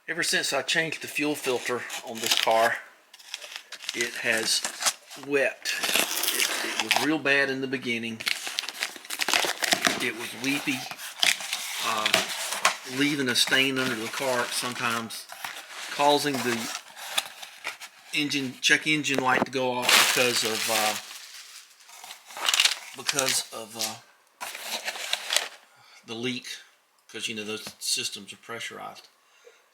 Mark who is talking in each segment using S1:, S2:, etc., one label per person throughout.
S1: Ever since I changed the fuel filter on this car, it has wept. It was real bad in the beginning. It was weepy, leaving a stain under the car sometimes, causing the check engine light to go off because of the leak, because you know those systems are pressurized.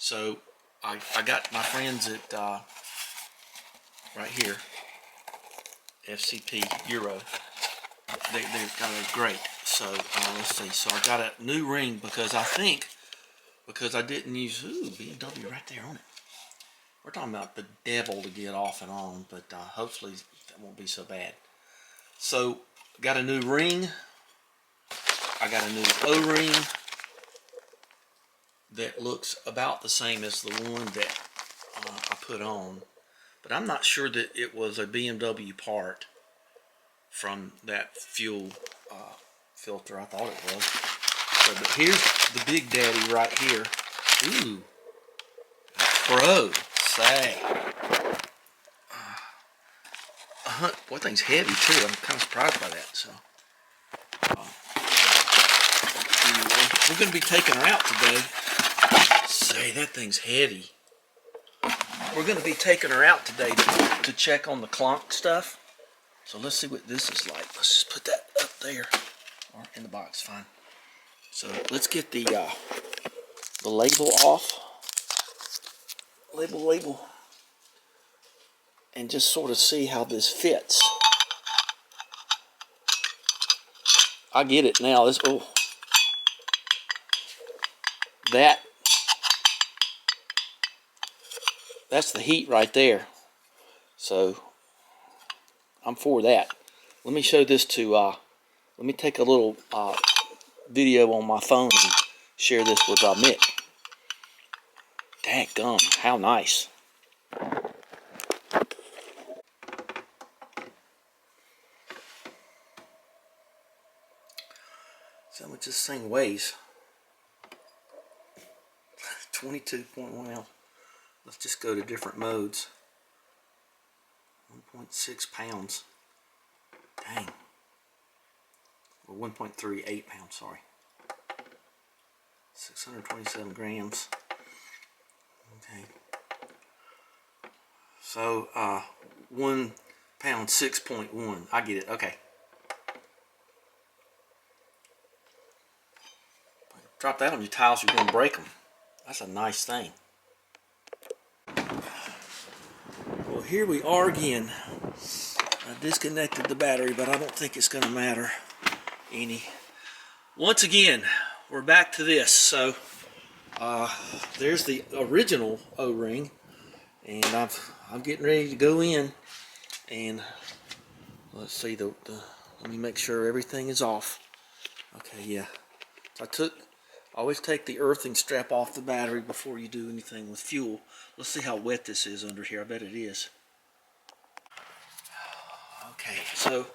S1: So I got my friends at right here, FCP Euro. They've got a great. So let's see. So I got a new ring because I didn't use BMW right there on it. We're talking about the devil to get off and on, but hopefully that won't be so bad. So got a new ring. I got a new O-ring that looks about the same as the one that I put on, but I'm not sure that it was a BMW part from that fuel filter. I thought it was. So, but here's the big daddy right here. Ooh, bro, say. Boy, that thing's heavy too. I'm kind of surprised by that. So, anyway, we're going to be taking her out today. Say, that thing's heavy. We're going to be taking her out today to check on the clonk stuff. So let's see what this is like. Let's just put that up there, or in the box, fine. So let's get the label off. Label. And just sort of see how this fits. I get it now. That's the heat right there. So I'm for that. Let me show this to, let me take a little video on my phone and share this with Mick. Dadgum, how nice. So how much this thing weighs? 22.1 ounce. Let's just go to different modes. 1.6 pounds. Dang. Or 1.38 pounds, sorry. 627 grams. Okay. So, 1 pound 6.1. I get it. Okay. Drop that on your tiles, you're going to break them. That's a nice thing. Well, here we are again. I disconnected the battery, but I don't think it's going to matter any. Once again, we're back to this. So there's the original O-ring, and I'm getting ready to go in, and let's see let me make sure everything is off. Okay, yeah. So always take the earthing strap off the battery before you do anything with fuel. Let's see how wet this is under here. I bet it is. Okay, so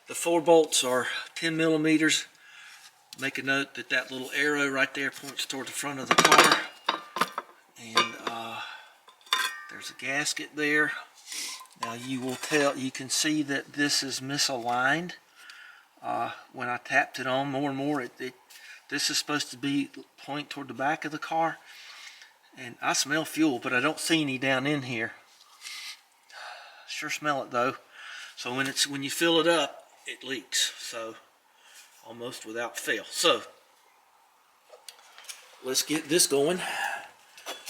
S1: the 4 bolts are 10 millimeters. Make a note that that little arrow right there points toward the front of the car. And there's a gasket there. Now you can see that this is misaligned. When I tapped it on more and more, this is supposed to be point toward the back of the car. And I smell fuel, but I don't see any down in here. Sure smell it though. So when you fill it up, it leaks. So almost without fail. So let's get this going.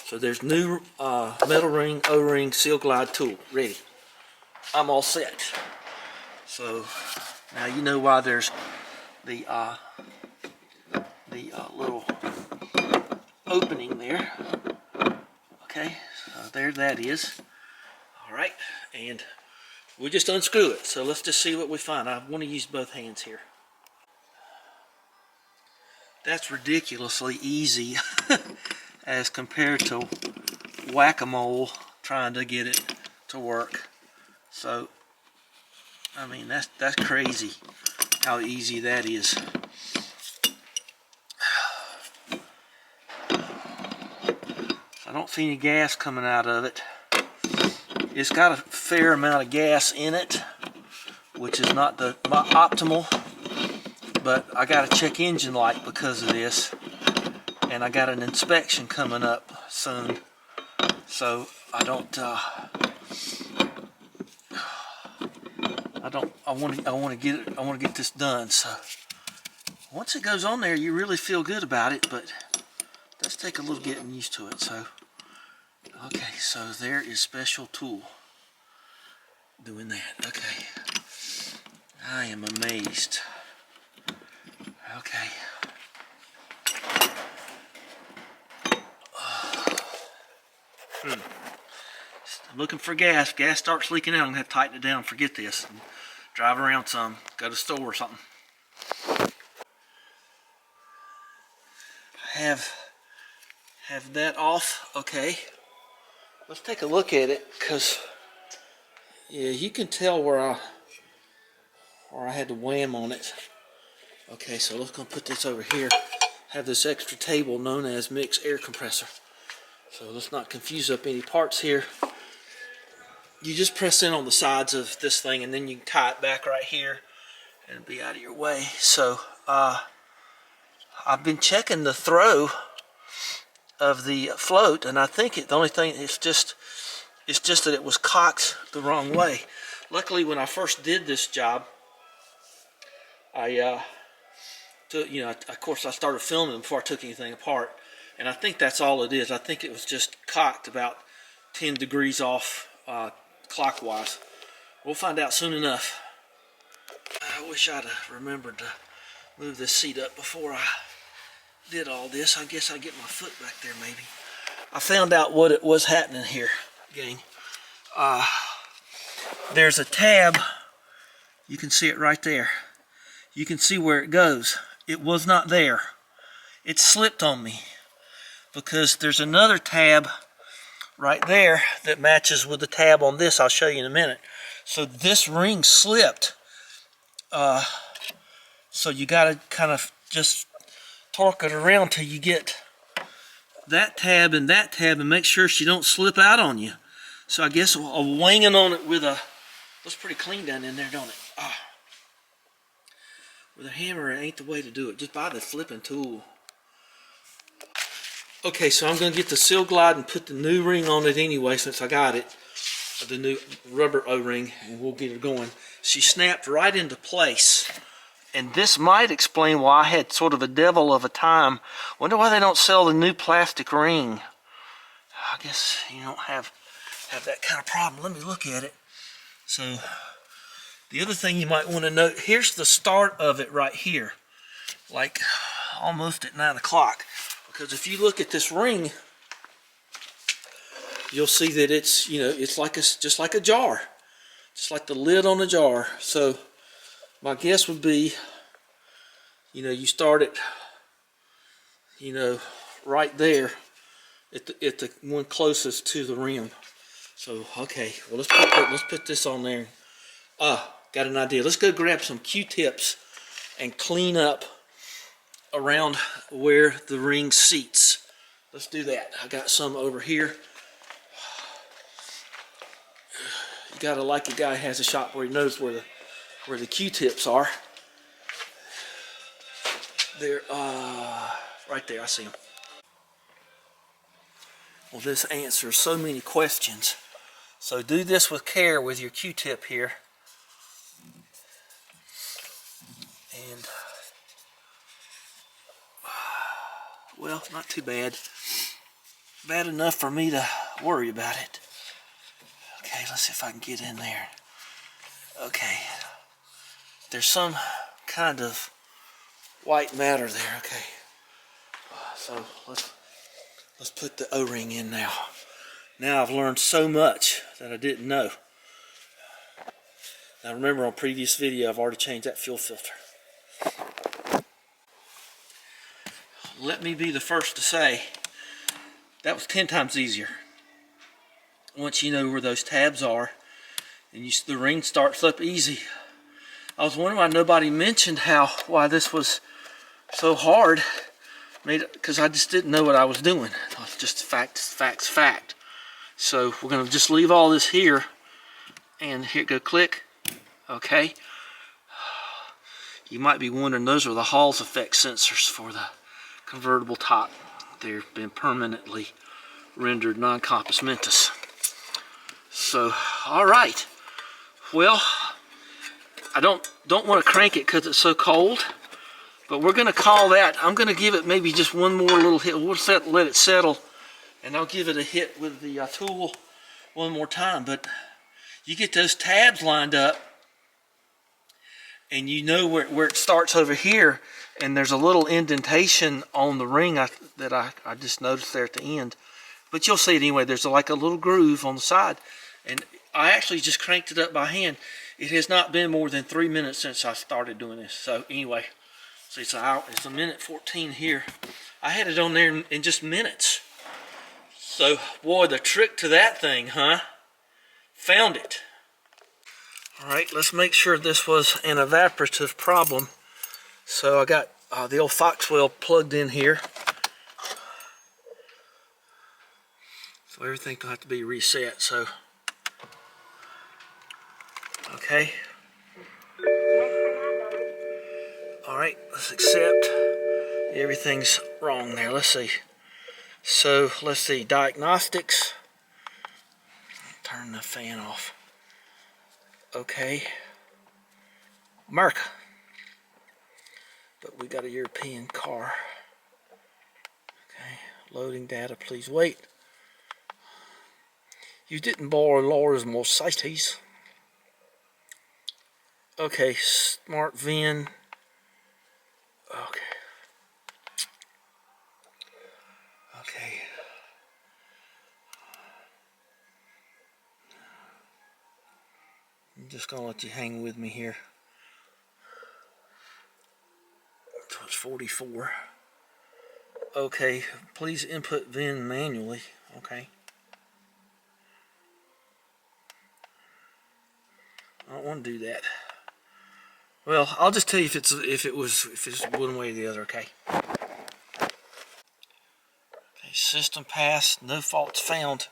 S1: So there's new metal ring, O-ring, seal glide tool ready. I'm all set. So now you know why there's the little opening there. Okay, so there that is. All right, and we'll just unscrew it. So let's just see what we find. I want to use both hands here. That's ridiculously easy as compared to whack-a-mole trying to get it to work. So, I mean, that's crazy how easy that is. I don't see any gas coming out of it. It's got a fair amount of gas in it, which is not the optimal, but I got to check engine light because of this, and I got an inspection coming up soon, so I want to get this done. So once it goes on there, you really feel good about it, but it does take a little getting used to it. So okay, so there is special tool doing that. Okay, I am amazed. Okay. I'm looking for gas. Gas starts leaking out. I'm gonna have to tighten it down. Forget this. Drive around some. Go to the store or something. Have that off. Okay. Let's take a look at it, because yeah, you can tell where I had to wham on it. Okay, so let's go put this over here. Have this extra table known as mixed air compressor. So let's not confuse up any parts here. You just press in on the sides of this thing, and then you can tie it back right here and be out of your way. So I've been checking the throw of the float, and I think the only thing is just that it was cocked the wrong way. Luckily, when I first did this job, of course I started filming before I took anything apart, and I think that's all it is. I think it was just cocked about 10 degrees off clockwise. We'll find out soon enough. I wish I'd have remembered to move this seat up before I did all this. I guess I'd get my foot back there maybe. I found out what it was happening here, gang. There's a tab. You can see it right there. You can see where it goes. It was not there. It slipped on me, because there's another tab right there that matches with the tab on this. I'll show you in a minute. So this ring slipped. So you got to kind of just torque it around till you get that tab and make sure she don't slip out on you. So I guess a wanging on it with looks pretty clean down in there, don't it? With a hammer, it ain't the way to do it. Just buy the flipping tool. Okay, so I'm going to get the Seal Glide and put the new ring on it anyway, since I got it. The new rubber O-ring, and we'll get it going. She snapped right into place. And this might explain why I had sort of a devil of a time. Wonder why they don't sell the new plastic ring. I guess you don't have that kind of problem. Let me look at it. So the other thing you might want to note, here's the start of it right here, like almost at 9 o'clock. Because if you look at this ring, you'll see that it's, it's like just like a jar, just like the lid on a jar. So my guess would be, you start it, right there at the one closest to the rim. So okay, well let's put this on there. Got an idea. Let's go grab some Q-tips and clean up around where the ring seats. Let's do that. I got some over here. You gotta like a guy who has a shop where he knows where the Q-tips are. They're right there. I see them. Well, this answers so many questions. So do this with care with your Q-tip here. And well, not too bad. Bad enough for me to worry about it. Okay, let's see if I can get in there. Okay. There's some kind of white matter there. Okay. So let's put the O-ring in now. Now I've learned so much that I didn't know. Now remember, on previous video I've already changed that fuel filter. Let me be the first to say that was 10 times easier. Once you know where those tabs are and the ring starts up easy. I was wondering why nobody mentioned why this was so hard. Because I just didn't know what I was doing. I thought, just fact. So we're going to just leave all this here, and here go click. Okay. You might be wondering, those are the Hall effect sensors for the convertible top. They've been permanently rendered non-compos mentis. So, all right. Well, I don't want to crank it because it's so cold, but we're going to call that. I'm going to give it maybe just one more little hit. We'll let it settle, and I'll give it a hit with the tool one more time. But you get those tabs lined up, and you know where it starts over here, and there's a little indentation on the ring that I just noticed there at the end. But you'll see it anyway. There's like a little groove on the side, and I actually just cranked it up by hand. It has not been more than 3 minutes since I started doing this. So anyway, see, it's a minute 14 here. I had it on there in just minutes. So boy, the trick to that thing, huh? Found it. All right, let's make sure this was an evaporative problem. So I got the old Foxwell plugged in here. So everything will have to be reset. So, okay. All right, let's accept. Everything's wrong there. Let's see. So let's see, diagnostics. Turn the fan off. Okay, America, but we got a European car. Okay, loading data, please wait. You didn't borrow Laura's Mercedes. Okay, smart VIN. Okay. Okay. I'm just gonna let you hang with me here. So it's 44. Okay, please input VIN manually. Okay. I don't want to do that. Well, I'll just tell you if it's one way or the other. Okay. Okay, system passed. No faults found.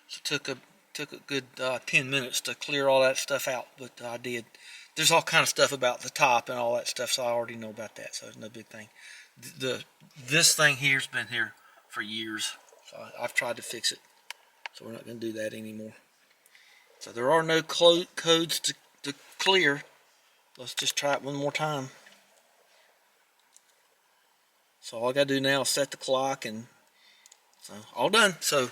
S1: So took a good 10 minutes to clear all that stuff out, but I did. There's all kind of stuff about the top and all that stuff, so I already know about that, so it's no big thing. This thing here's been here for years, so I've tried to fix it, so we're not going to do that anymore. So there are no codes to clear. Let's just try it one more time. So all I got to do now is set the clock, and so all done. So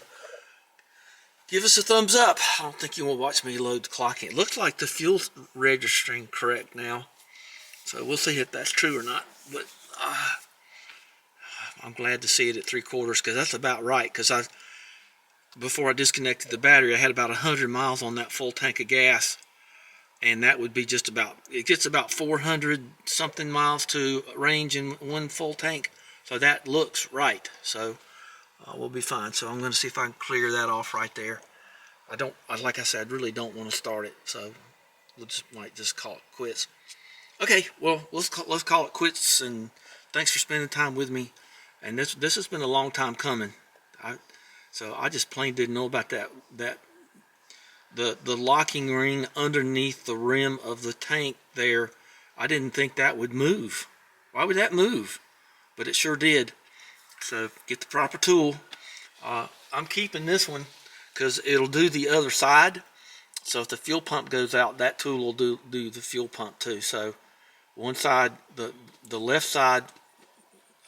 S1: give us a thumbs up. I don't think you will watch me load the clock in. It looks like the fuel's registering correct now. So we'll see if that's true or not. But I'm glad to see it at 3/4 because that's about right. Because before I disconnected the battery, I had about 100 miles on that full tank of gas. And that would be just about, it gets about 400 something miles to range in one full tank. So that looks right. So we'll be fine. So I'm going to see if I can clear that off right there. Like I said, I really don't want to start it. So might just call it quits. Okay, well, let's call it quits. And thanks for spending time with me. And this has been a long time coming. So I just plain didn't know about that the locking ring underneath the rim of the tank there. I didn't think that would move. Why would that move? But it sure did. So get the proper tool. I'm keeping this one because it'll do the other side. So if the fuel pump goes out, that tool will do the fuel pump too. So one side, the left side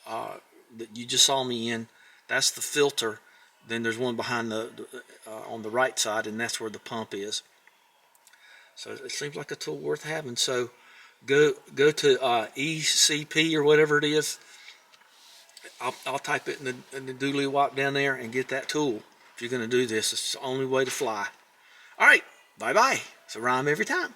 S1: that you just saw me in, that's the filter. Then there's one behind on the right side, and that's where the pump is. So it seems like a tool worth having. So go to FCP or whatever it is. I'll type it in the doodly wop down there and get that tool. If you're going to do this, it's the only way to fly. All right, bye-bye. It's a rhyme every time.